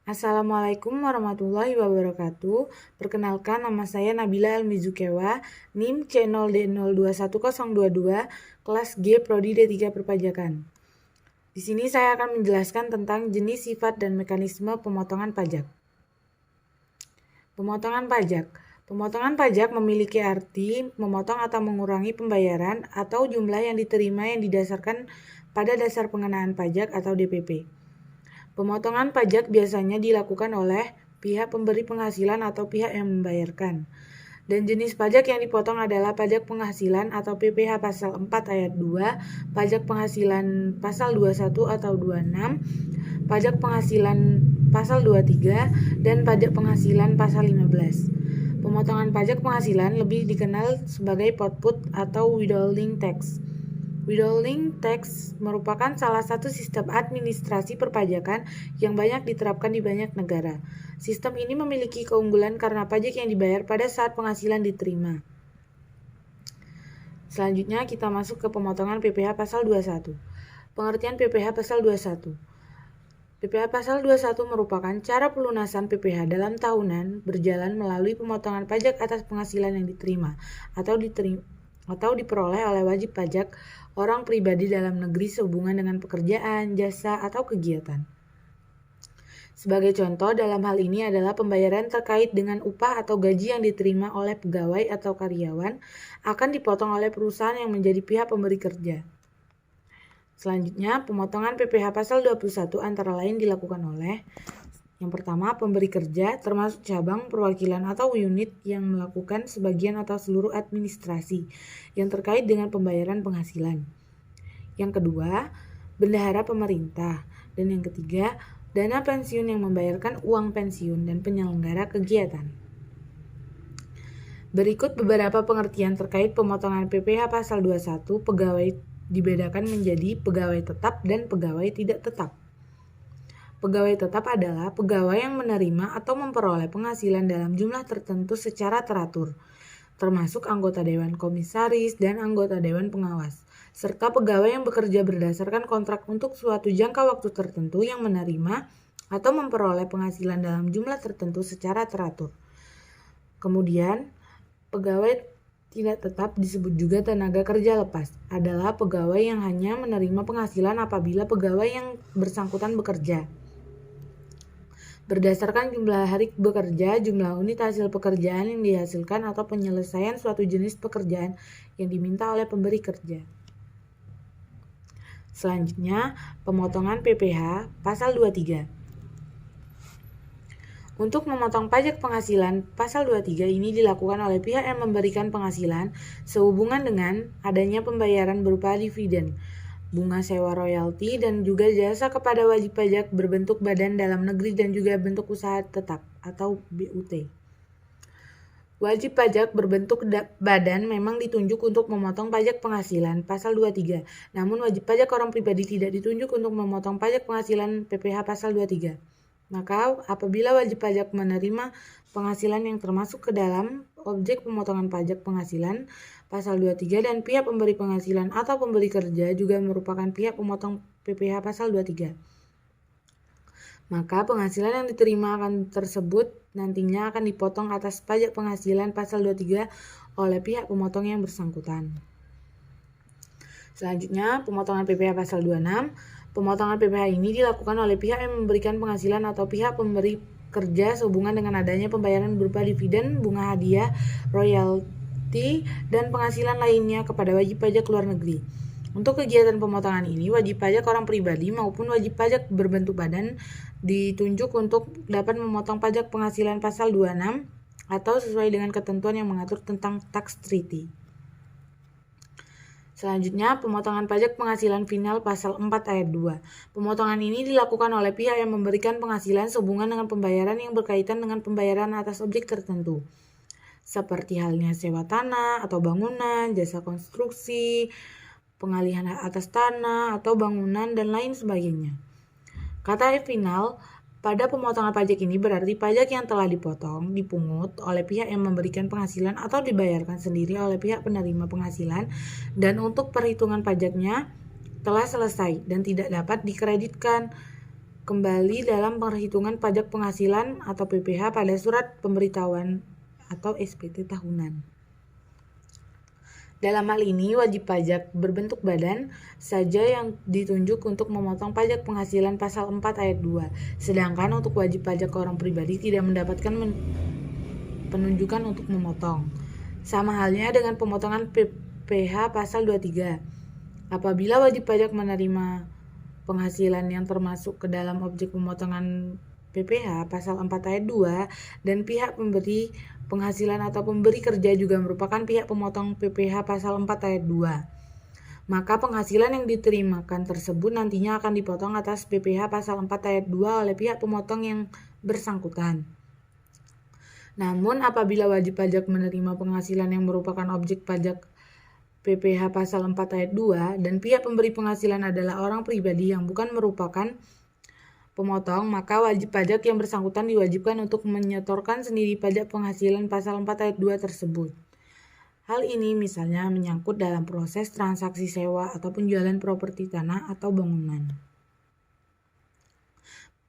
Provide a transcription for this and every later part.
Assalamualaikum warahmatullahi wabarakatuh. Perkenalkan, nama saya Nabila Almizukewa, NIM C0D021022, kelas G Prodi D3 Perpajakan. Di sini saya akan menjelaskan tentang jenis, sifat, dan mekanisme pemotongan pajak. Pemotongan pajak. Pemotongan pajak memiliki arti memotong atau mengurangi pembayaran atau jumlah yang diterima yang didasarkan pada dasar pengenaan pajak atau DPP. Pemotongan pajak biasanya dilakukan oleh pihak pemberi penghasilan atau pihak yang membayarkan. Dan jenis pajak yang dipotong adalah pajak penghasilan atau PPh pasal 4 ayat 2, pajak penghasilan pasal 21 atau 26, pajak penghasilan pasal 23, dan pajak penghasilan pasal 15. Pemotongan pajak penghasilan lebih dikenal sebagai output atau withholding tax. Withholding tax merupakan salah satu sistem administrasi perpajakan yang banyak diterapkan di banyak negara. Sistem ini memiliki keunggulan karena pajak yang dibayar pada saat penghasilan diterima. Selanjutnya kita masuk ke pemotongan PPh pasal 21. Pengertian PPh pasal 21. PPh pasal 21 merupakan cara pelunasan PPh dalam tahunan berjalan melalui pemotongan pajak atas penghasilan yang diterima atau diperoleh oleh wajib pajak orang pribadi dalam negeri sehubungan dengan pekerjaan, jasa, atau kegiatan. Sebagai contoh dalam hal ini adalah pembayaran terkait dengan upah atau gaji yang diterima oleh pegawai atau karyawan akan dipotong oleh perusahaan yang menjadi pihak pemberi kerja. Selanjutnya, pemotongan PPh pasal 21 antara lain dilakukan oleh yang pertama, pemberi kerja termasuk cabang, perwakilan, atau unit yang melakukan sebagian atau seluruh administrasi yang terkait dengan pembayaran penghasilan. Yang kedua, bendahara pemerintah. Dan yang ketiga, dana pensiun yang membayarkan uang pensiun dan penyelenggara kegiatan. Berikut beberapa pengertian terkait pemotongan PPh pasal 21. Pegawai dibedakan menjadi pegawai tetap dan pegawai tidak tetap. Pegawai tetap adalah pegawai yang menerima atau memperoleh penghasilan dalam jumlah tertentu secara teratur, termasuk anggota Dewan Komisaris dan anggota Dewan Pengawas, serta pegawai yang bekerja berdasarkan kontrak untuk suatu jangka waktu tertentu yang menerima atau memperoleh penghasilan dalam jumlah tertentu secara teratur. Kemudian, pegawai tidak tetap disebut juga tenaga kerja lepas, adalah pegawai yang hanya menerima penghasilan apabila pegawai yang bersangkutan bekerja berdasarkan jumlah hari bekerja, jumlah unit hasil pekerjaan yang dihasilkan atau penyelesaian suatu jenis pekerjaan yang diminta oleh pemberi kerja. Selanjutnya, pemotongan PPh pasal 23. Untuk memotong pajak penghasilan, pasal 23 ini dilakukan oleh pihak yang memberikan penghasilan sehubungan dengan adanya pembayaran berupa dividen, bunga sewa royalti, dan juga jasa kepada wajib pajak berbentuk badan dalam negeri dan juga bentuk usaha tetap atau BUT. Wajib pajak berbentuk badan memang ditunjuk untuk memotong pajak penghasilan pasal 23. Namun wajib pajak orang pribadi tidak ditunjuk untuk memotong pajak penghasilan PPh pasal 23. Maka apabila wajib pajak menerima penghasilan yang termasuk ke dalam objek pemotongan pajak penghasilan pasal 23 dan pihak pemberi penghasilan atau pemberi kerja juga merupakan pihak pemotong PPh pasal 23. Maka penghasilan yang diterima akan tersebut nantinya akan dipotong atas pajak penghasilan pasal 23 oleh pihak pemotong yang bersangkutan. Selanjutnya, pemotongan PPh pasal 26. Pemotongan PPh ini dilakukan oleh pihak yang memberikan penghasilan atau pihak pemberi kerja sehubungan dengan adanya pembayaran berupa dividen, bunga hadiah, royalti, dan penghasilan lainnya kepada wajib pajak luar negeri. Untuk kegiatan pemotongan ini, wajib pajak orang pribadi maupun wajib pajak berbentuk badan ditunjuk untuk dapat memotong pajak penghasilan pasal 26 atau sesuai dengan ketentuan yang mengatur tentang tax treaty. Selanjutnya, pemotongan pajak penghasilan final pasal 4 ayat 2. Pemotongan ini dilakukan oleh pihak yang memberikan penghasilan sehubungan dengan pembayaran yang berkaitan dengan pembayaran atas objek tertentu, seperti halnya sewa tanah atau bangunan, jasa konstruksi, pengalihan hak atas tanah atau bangunan, dan lain sebagainya. Kata final pada pemotongan pajak ini berarti pajak yang telah dipotong, dipungut oleh pihak yang memberikan penghasilan atau dibayarkan sendiri oleh pihak penerima penghasilan, dan untuk perhitungan pajaknya telah selesai dan tidak dapat dikreditkan kembali dalam perhitungan pajak penghasilan atau PPh pada surat pemberitahuan atau SPT tahunan. Dalam hal ini, wajib pajak berbentuk badan saja yang ditunjuk untuk memotong pajak penghasilan pasal 4 ayat 2. Sedangkan untuk wajib pajak orang pribadi tidak mendapatkan penunjukan untuk memotong. Sama halnya dengan pemotongan PPh pasal 23. Apabila wajib pajak menerima penghasilan yang termasuk ke dalam objek pemotongan PPh pasal 4 ayat 2 dan pihak pemberi penghasilan atau pemberi kerja juga merupakan pihak pemotong PPh pasal 4 ayat 2, maka penghasilan yang diterimakan tersebut nantinya akan dipotong atas PPh pasal 4 ayat 2 oleh pihak pemotong yang bersangkutan. Namun apabila wajib pajak menerima penghasilan yang merupakan objek pajak PPh pasal 4 ayat 2 dan pihak pemberi penghasilan adalah orang pribadi yang bukan merupakan pemotong, maka wajib pajak yang bersangkutan diwajibkan untuk menyetorkan sendiri pajak penghasilan pasal 4 ayat 2 tersebut. Hal ini misalnya menyangkut dalam proses transaksi sewa atau penjualan properti tanah atau bangunan.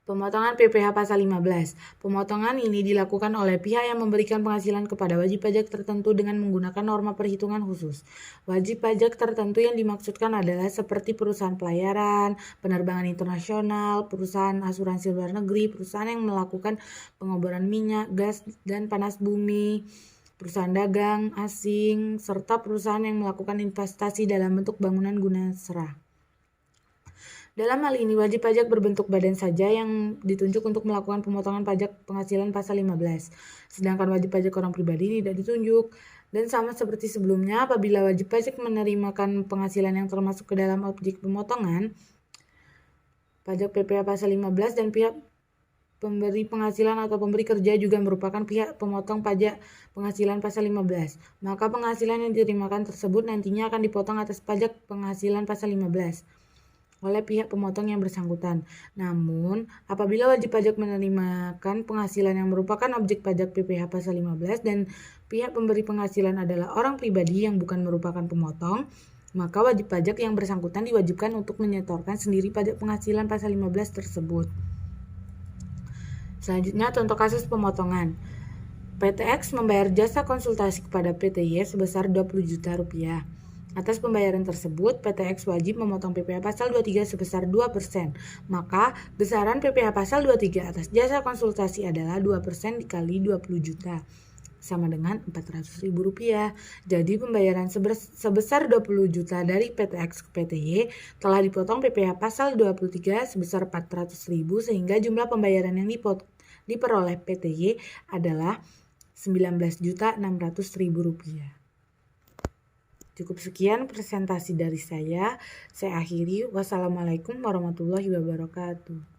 Pemotongan PPh pasal 15. Pemotongan ini dilakukan oleh pihak yang memberikan penghasilan kepada wajib pajak tertentu dengan menggunakan norma perhitungan khusus. Wajib pajak tertentu yang dimaksudkan adalah seperti perusahaan pelayaran, penerbangan internasional, perusahaan asuransi luar negeri, perusahaan yang melakukan pengoboran minyak, gas, dan panas bumi, perusahaan dagang asing, serta perusahaan yang melakukan investasi dalam bentuk bangunan guna serah. Dalam hal ini, wajib pajak berbentuk badan saja yang ditunjuk untuk melakukan pemotongan pajak penghasilan pasal 15. Sedangkan wajib pajak orang pribadi tidak ditunjuk. Dan sama seperti sebelumnya, apabila wajib pajak menerimakan penghasilan yang termasuk ke dalam objek pemotongan, pajak PPh pasal 15 dan pihak pemberi penghasilan atau pemberi kerja juga merupakan pihak pemotong pajak penghasilan pasal 15. Maka penghasilan yang diterimakan tersebut nantinya akan dipotong atas pajak penghasilan pasal 15. Oleh pihak pemotong yang bersangkutan. Namun, apabila wajib pajak menerimakan penghasilan yang merupakan objek pajak PPh pasal 15 dan pihak pemberi penghasilan adalah orang pribadi yang bukan merupakan pemotong, maka wajib pajak yang bersangkutan diwajibkan untuk menyetorkan sendiri pajak penghasilan pasal 15 tersebut. Selanjutnya, contoh kasus pemotongan. PTX membayar jasa konsultasi kepada PTY sebesar 20 juta rupiah. Atas pembayaran tersebut, PTX wajib memotong PPh pasal 23 sebesar 2%. Maka, besaran PPh pasal 23 atas jasa konsultasi adalah 2% dikali 20 juta. Sama dengan Rp400.000. Jadi, pembayaran sebesar 20 juta dari PTX ke PTY telah dipotong PPh pasal 23 sebesar Rp400.000 sehingga jumlah pembayaran yang diperoleh PTY adalah Rp19.600.000. Cukup sekian presentasi dari saya. Saya akhiri. Wassalamualaikum warahmatullahi wabarakatuh.